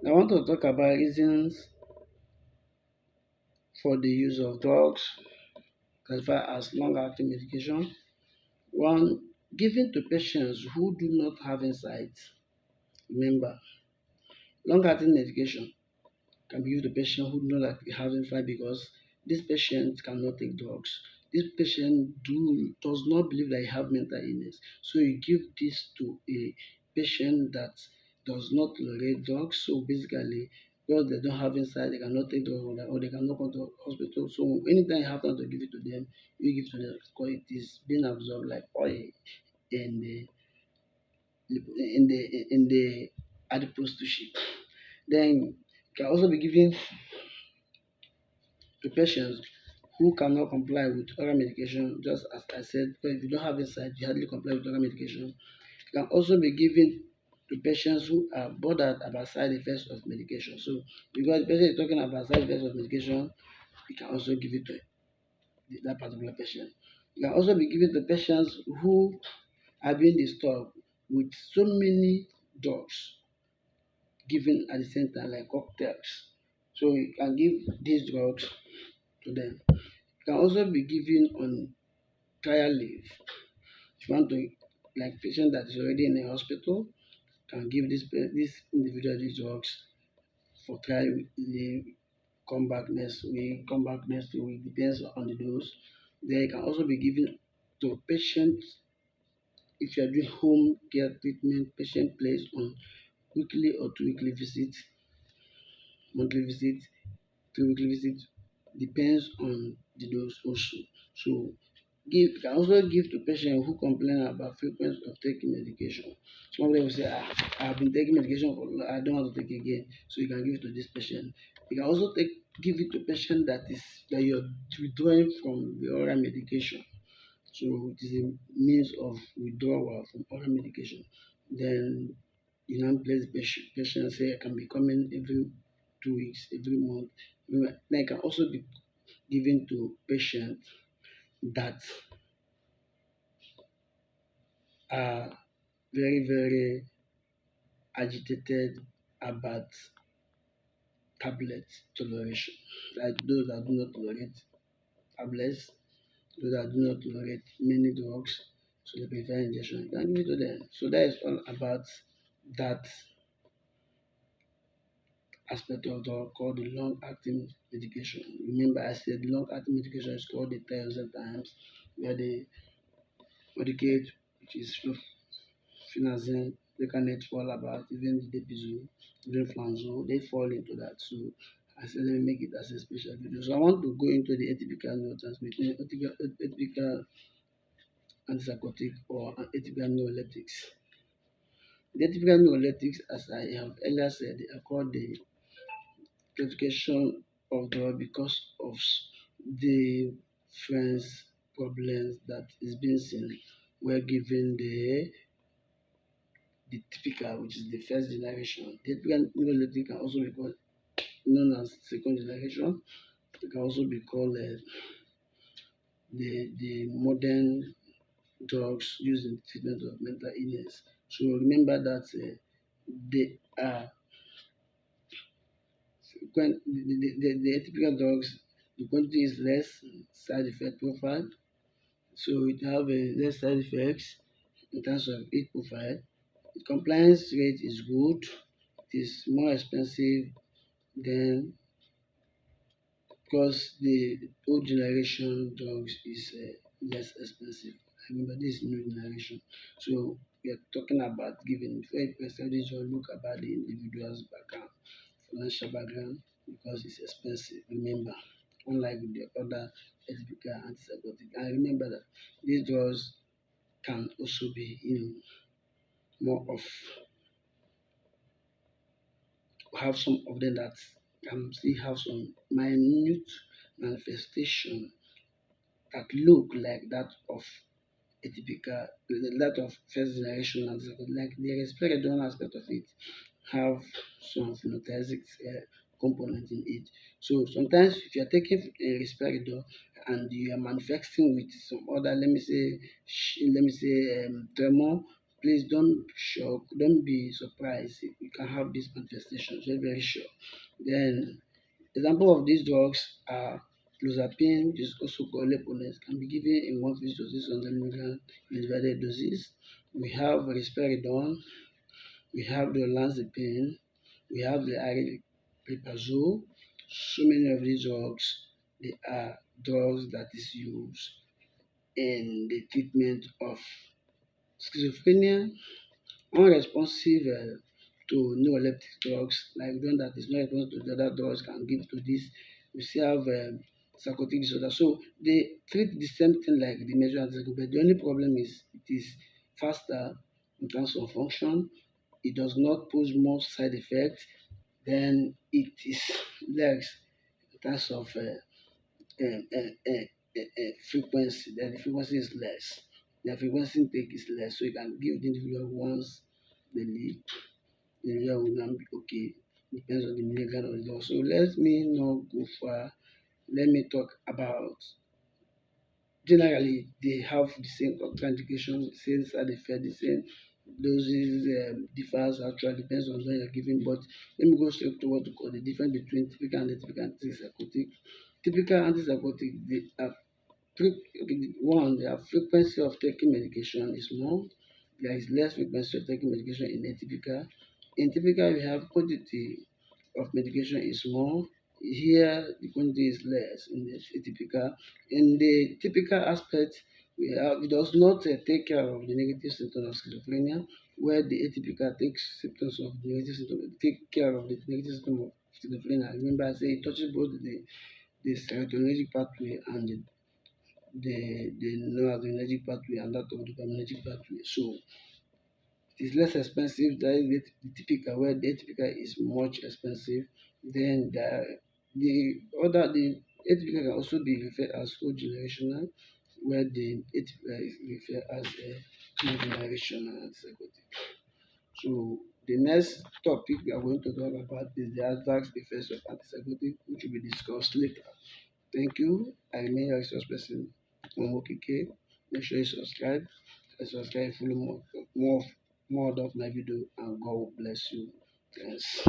I want to talk about reasons for the use of drugs classified as long-acting medication. One, given to patients who do not have insight. Remember, long-acting medication can be given to patients who do not have insight because this patient cannot take drugs. This patient does not believe that he have mental illness. So you give this to a patient that does not tolerate drugs. So basically, because they don't have insight, they cannot take drugs or they cannot come to hospital. So anytime you happen to give it to them, you give it to them because it is being absorbed like oil in the in the adipose tissue. Then it can also be given to patients who cannot comply with oral medication, just as I said, because if you don't have insight, you hardly comply with oral medication. It can also be given to patients who are bothered about side effects of medication. So, because the patient is talking about side effects of medication, you can also give it to that particular patient. You can also be given to patients who are being disturbed with so many drugs given at the same time, like cocktails. So, you can give these drugs to them. Can also be given on trial leave. If you want to, like patient that is already in a hospital, can give this individual these drugs for trial leave, come back next week, depends on the dose. Then it can also be given to patients if you are doing home care treatment, patient placed on weekly or two-weekly visit, monthly visit, two-weekly visit, depends on the dose also. So can also give to patients who complain about frequency of taking medication. Some of them will say, I've been taking medication for long, I don't want to take again. So you can give it to this patient. You can also give it to patient that you're withdrawing from the oral medication. So it is a means of withdrawal from oral medication. Then you now place patient say I can be coming every 2 weeks, every month. Then it can also be given to patients that are very, very agitated about tablet toleration. Like those that do not tolerate tablets, those that do not tolerate many drugs, so they prefer injection. You can give it to them. So that is all about that aspect of drug called the long-acting medication. Remember, I said the long-acting medication is called the times where the Wokike, which is financing, they can net fall about even the Depizu, even Flanzo, they fall into that. So I said let me make it as a special video. So I want to go into the atypical neurotransmitter, atypical antipsychotic or atypical neuroleptics. The atypical neuroleptics, as I have earlier said, they are called the classification of drug because of the friends problems that is being seen where given the typical, which is the first generation. The typical neuroleptic can also be called known as second generation. It can also be called the modern drugs used in the treatment of mental illness. So remember that they are the atypical drugs, the quantity is less, side effect profile. So it have a less side effects in terms of its profile. The compliance rate is good. It is more expensive than because the old generation drugs is less expensive. I remember this is new generation. So we are talking about giving before you prescribe this drug, look about the individual's background, financial background, because it's expensive. Remember, unlike with the other atypical antipsychotic. And remember that these drugs can also be, more of have some of them that can still have some minute manifestation that look like that of atypical, that of first generation antipsychotic, like the risperidone aspect of it have some phenotypic component in it. So sometimes if you are taking a risperidone and you are manifesting with some other, let me say tremor please don't shock, don't be surprised if you can have these manifestations. Very, very sure. Then example of these drugs are clozapine, which is also called Lepones, can be given in 150 to 600 milligram in divided doses. We have risperidone, we have the olanzapine, we have the aripiprazole. So many of these drugs, they are drugs that is used in the treatment of schizophrenia, unresponsive to neuroleptic drugs, like one that is not responsive to the other drugs can give to this. We still have psychotic disorder. So they treat the same thing like the major antipsychotic, but the only problem is it is faster in terms of function. It does not pose more side effects. Then it is less in terms of frequency. Then the frequency is less. The frequency intake is less, so you can give the individual once daily. The individual will not be okay. Depends on the milligram of the dose. So let me not go far. Let me talk about generally they have the same contraindication, the same side effect, the same doses differs actually depends on when you're giving. But let me go straight to what we call the difference between typical and atypical antipsychotic. Typical antipsychotic, they are one, their frequency of taking medication is more. There is less frequency of taking medication in atypical. In typical, we have quantity of medication is more. Here, the quantity is less in the atypical. In the typical aspect, it does not take care of the negative symptoms of schizophrenia, where the atypical takes symptoms of the negative symptoms, take care of the negative symptoms of schizophrenia. Remember, I say it touches both the serotonergic pathway and the noradrenergic pathway and that of the dopaminergic pathway. So it is less expensive. That is the typical, where the atypical is much expensive. Then the atypical can also be referred as old generational, where the atypical is referred as a new generational antipsychotic. So the next topic we are going to talk about is the adverse effects of antipsychotic, which will be discussed later. Thank you. I remain your resource person on Wokike. Make sure you subscribe. Subscribe, follow more of my video, and God will bless you. Thanks.